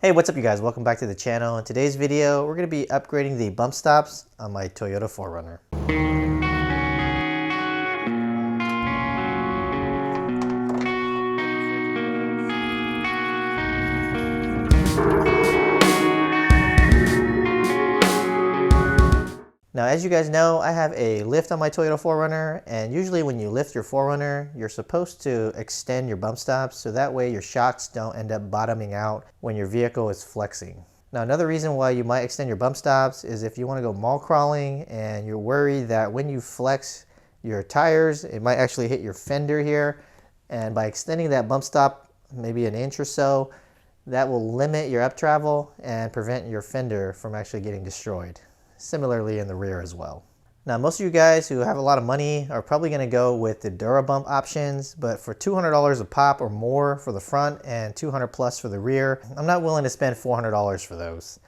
Hey, what's up you guys? Welcome back to the channel. In today's video, we're going to be upgrading the bump stops on my Toyota 4Runner. Now, as you guys know, I have a lift on my Toyota 4Runner, and usually when you lift your 4Runner, you're supposed to extend your bump stops so that way your shocks don't end up bottoming out when your vehicle is flexing. Now, another reason why you might extend your bump stops is if you want to go mall crawling and you're worried that when you flex your tires, it might actually hit your fender here. And by extending that bump stop maybe an inch or so, that will limit your up travel and prevent your fender from actually getting destroyed. Similarly in the rear as well. Now, most of you guys who have a lot of money are probably going to go with the Durabump options, but for $200 a pop or more for the front and $200 plus for the rear, I'm not willing to spend $400 for those.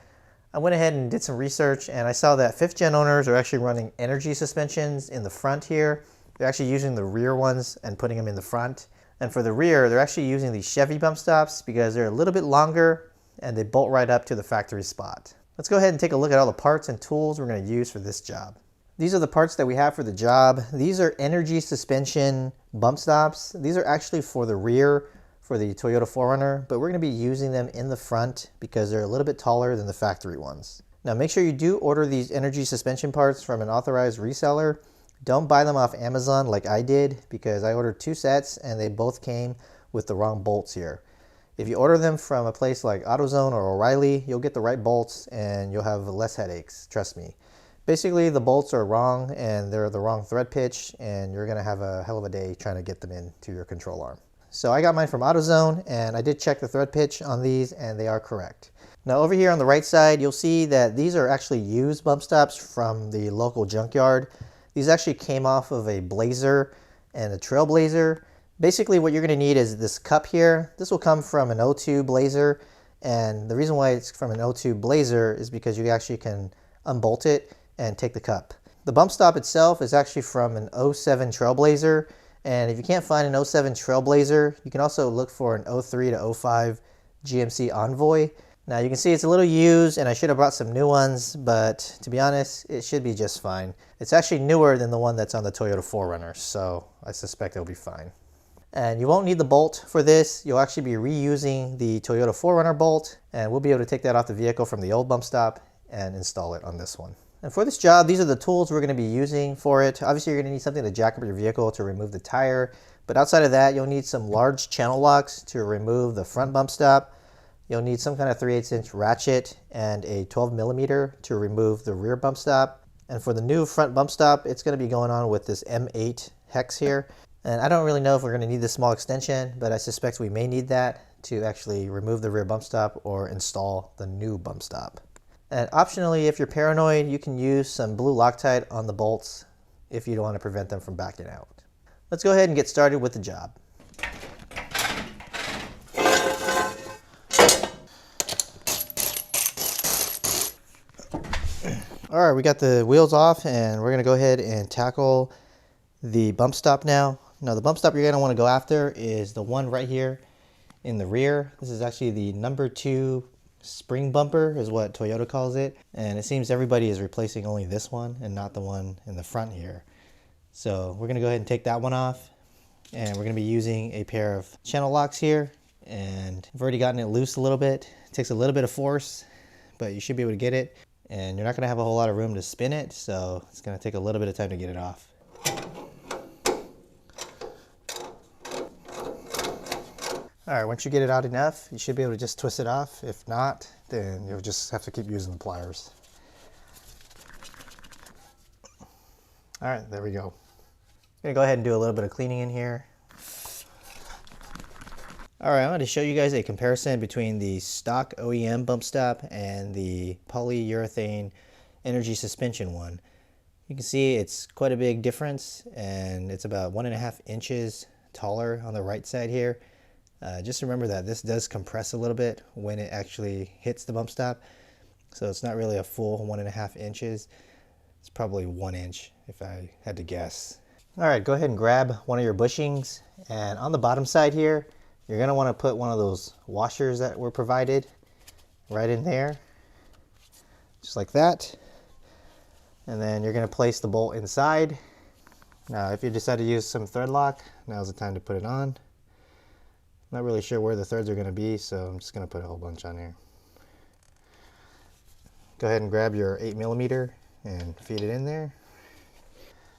I went ahead and did some research and I saw that 5th gen owners are actually running energy suspensions in the front here. They're actually using the rear ones and putting them in the front. And for the rear, they're actually using these Chevy bump stops because they're a little bit longer and they bolt right up to the factory spot. Let's go ahead and take a look at all the parts and tools we're going to use for this job. These are the parts that we have for the job. These are energy suspension bump stops. These are actually for the rear for the Toyota 4Runner, but we're going to be using them in the front because they're a little bit taller than the factory ones. Now make sure you do order these energy suspension parts from an authorized reseller. Don't buy them off Amazon like I did because I ordered 2 sets and they both came with the wrong bolts here. If you order them from a place like AutoZone or O'Reilly, you'll get the right bolts and you'll have less headaches, trust me. Basically, the bolts are wrong and they're the wrong thread pitch and you're gonna have a hell of a day trying to get them into your control arm. So I got mine from AutoZone and I did check the thread pitch on these and they are correct. Now over here on the right side, you'll see that these are actually used bump stops from the local junkyard. These actually came off of a Blazer and a Trailblazer. Basically what you're going to need is this cup here. This will come from an O2 Blazer, and the reason why it's from an O2 Blazer is because you actually can unbolt it and take the cup. The bump stop itself is actually from an 07 Trailblazer, and if you can't find an 07 Trailblazer, you can also look for an 03 to 05 GMC Envoy. Now you can see it's a little used and I should have brought some new ones, but to be honest, it should be just fine. It's actually newer than the one that's on the Toyota 4Runner, so I suspect it'll be fine. And you won't need the bolt for this. You'll actually be reusing the Toyota 4Runner bolt, and we'll be able to take that off the vehicle from the old bump stop and install it on this one. And for this job, these are the tools we're going to be using for it. Obviously, you're going to need something to jack up your vehicle to remove the tire, but outside of that, you'll need some large channel locks to remove the front bump stop. You'll need some kind of 3/8 inch ratchet and a 12mm to remove the rear bump stop. And for the new front bump stop, it's going to be going on with this M8 hex here. And I don't really know if we're going to need this small extension, but I suspect we may need that to actually remove the rear bump stop or install the new bump stop. And optionally, if you're paranoid, you can use some blue Loctite on the bolts if you don't want to prevent them from backing out. Let's go ahead and get started with the job. All right, we got the wheels off and we're going to go ahead and tackle the bump stop now. Now the bump stop you're going to want to go after is the one right here in the rear. This is actually the number 2 spring bumper is what Toyota calls it. And it seems everybody is replacing only this one and not the one in the front here. So we're going to go ahead and take that one off. And we're going to be using a pair of channel locks here. And I've already gotten it loose a little bit. It takes a little bit of force, but you should be able to get it. And you're not going to have a whole lot of room to spin it. So it's going to take a little bit of time to get it off. All right, once you get it out enough, you should be able to just twist it off. If not, then you'll just have to keep using the pliers. All right, there we go. I'm gonna go ahead and do a little bit of cleaning in here. All right, I'm going to show you guys a comparison between the stock OEM bump stop and the polyurethane energy suspension one. You can see it's quite a big difference, and it's about 1.5 inches taller on the right side here. Just remember that this does compress a little bit when it actually hits the bump stop. So it's not really a full 1.5 inches. It's probably 1 inch if I had to guess. All right, go ahead and grab one of your bushings. And on the bottom side here, you're going to want to put one of those washers that were provided. right in there, just like that. And then you're going to place the bolt inside. Now, if you decide to use some thread lock, now's the time to put it on. Not really sure where the threads are going to be, so I'm just going to put a whole bunch on here. Go ahead and grab your 8mm and feed it in there.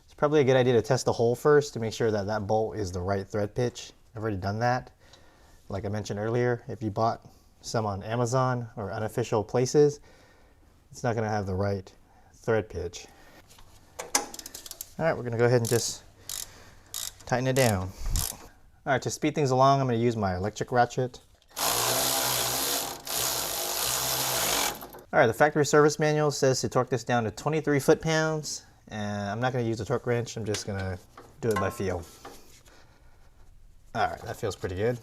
It's probably a good idea to test the hole first to make sure that that bolt is the right thread pitch. I've already done that. Like I mentioned earlier, if you bought some on Amazon or unofficial places, it's not going to have the right thread pitch. All right, we're going to go ahead and just tighten it down. All right, to speed things along, I'm going to use my electric ratchet. All right, the factory service manual says to torque this down to 23 foot-pounds, and I'm not going to use a torque wrench. I'm just going to do it by feel. All right, that feels pretty good.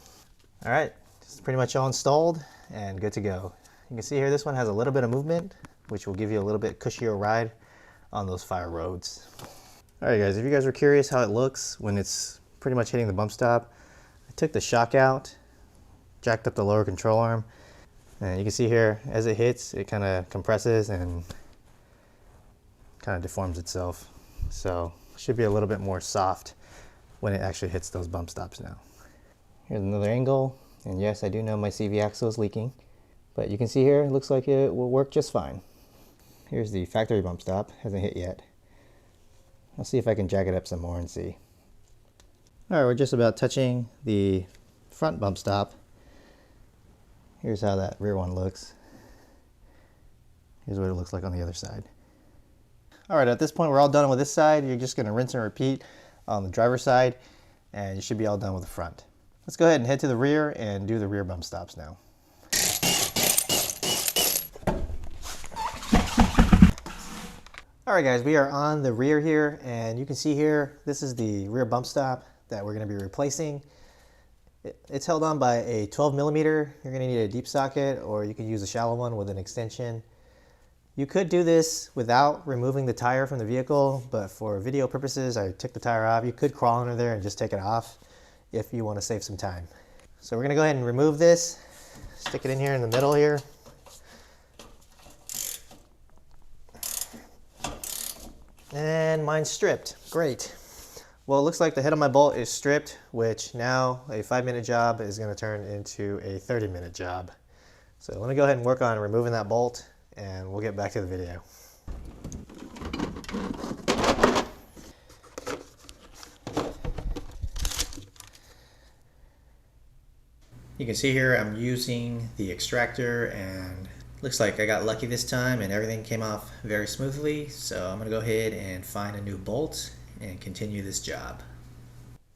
All right, it's pretty much all installed and good to go. You can see here this one has a little bit of movement, which will give you a little bit cushier ride on those fire roads. All right, guys, if you guys are curious how it looks when it's pretty much hitting the bump stop, I took the shock out, jacked up the lower control arm, and you can see here as it hits, it kind of compresses and kind of deforms itself. So it should be a little bit more soft when it actually hits those bump stops now. Here's another angle, and yes, I do know my CV axle is leaking, but you can see here, it looks like it will work just fine. Here's the factory bump stop, hasn't hit yet. I'll see if I can jack it up some more and see. All right, we're just about touching the front bump stop. Here's how that rear one looks. Here's what it looks like on the other side. All right, at this point, we're all done with this side. You're just gonna rinse and repeat on the driver's side, and you should be all done with the front. Let's go ahead and head to the rear and do the rear bump stops now. All right, guys, we are on the rear here, and you can see here, this is the rear bump stop that we're gonna be replacing. It's held on by a 12mm. You're gonna need a deep socket, or you can use a shallow one with an extension. You could do this without removing the tire from the vehicle, but for video purposes, I took the tire off. You could crawl under there and just take it off if you want to save some time. So we're gonna go ahead and remove this, stick it in here in the middle here. And mine's stripped, great. Well, it looks like the head of my bolt is stripped, which now a 5-minute job is gonna turn into a 30-minute job. So let me go ahead and work on removing that bolt, and we'll get back to the video. You can see here I'm using the extractor, and looks like I got lucky this time and everything came off very smoothly. So I'm gonna go ahead and find a new bolt and continue this job.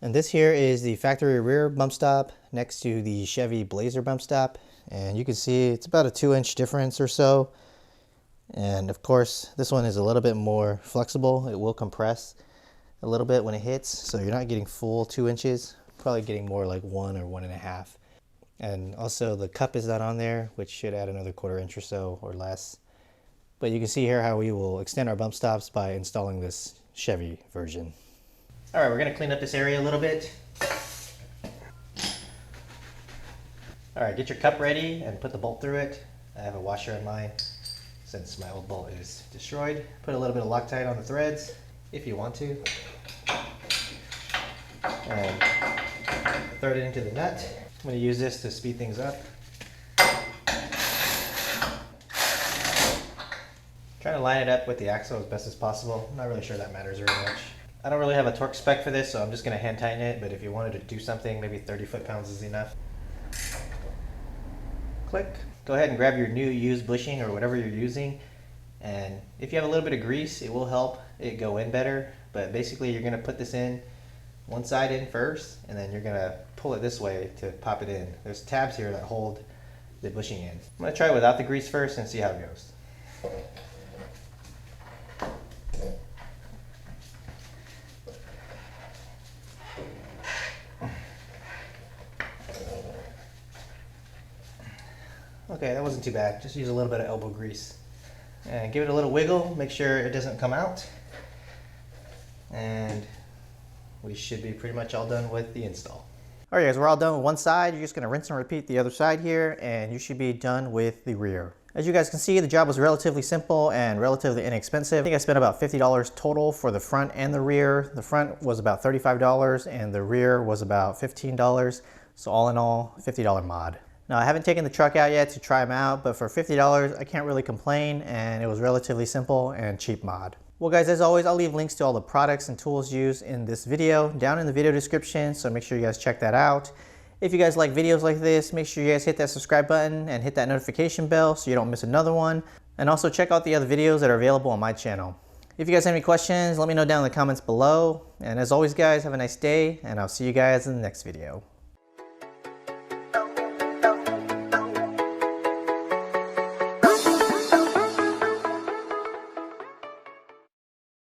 And this here is the factory rear bump stop next to the Chevy Blazer bump stop. And you can see it's about a 2-inch difference or so. And of course, this one is a little bit more flexible. It will compress a little bit when it hits. So you're not getting full 2 inches, probably getting more like 1 or 1.5. And also the cup is not on there, which should add another 1/4 inch or so or less. But you can see here how we will extend our bump stops by installing this Chevy version. All right, we're gonna clean up this area a little bit. All right, get your cup ready and put the bolt through it. I have a washer in mine since my old bolt is destroyed. Put a little bit of Loctite on the threads if you want to. And thread it into the nut. I'm going to use this to speed things up. Trying to line it up with the axle as best as possible. I'm not really sure that matters very much. I don't really have a torque spec for this, so I'm just going to hand tighten it, but if you wanted to do something, maybe 30 foot-pounds is enough. Click. Go ahead and grab your new used bushing or whatever you're using, and if you have a little bit of grease, it will help it go in better, but basically you're going to put this in one side in first, and then you're going to pull it this way to pop it in. There's tabs here that hold the bushing in. I'm going to try without the grease first and see how it goes. Okay, that wasn't too bad. Just use a little bit of elbow grease. And give it a little wiggle, make sure it doesn't come out. And we should be pretty much all done with the install. All right guys, we're all done with one side. You're just gonna rinse and repeat the other side here, and you should be done with the rear. As you guys can see, the job was relatively simple and relatively inexpensive. I think I spent about $50 total for the front and the rear. The front was about $35 and the rear was about $15. So all in all, $50 mod. Now I haven't taken the truck out yet to try them out, but for $50, I can't really complain, and it was relatively simple and cheap mod. Well guys, as always, I'll leave links to all the products and tools used in this video down in the video description, so make sure you guys check that out. If you guys like videos like this, make sure you guys hit that subscribe button and hit that notification bell so you don't miss another one. And also check out the other videos that are available on my channel. If you guys have any questions, let me know down in the comments below. And as always guys, have a nice day, and I'll see you guys in the next video.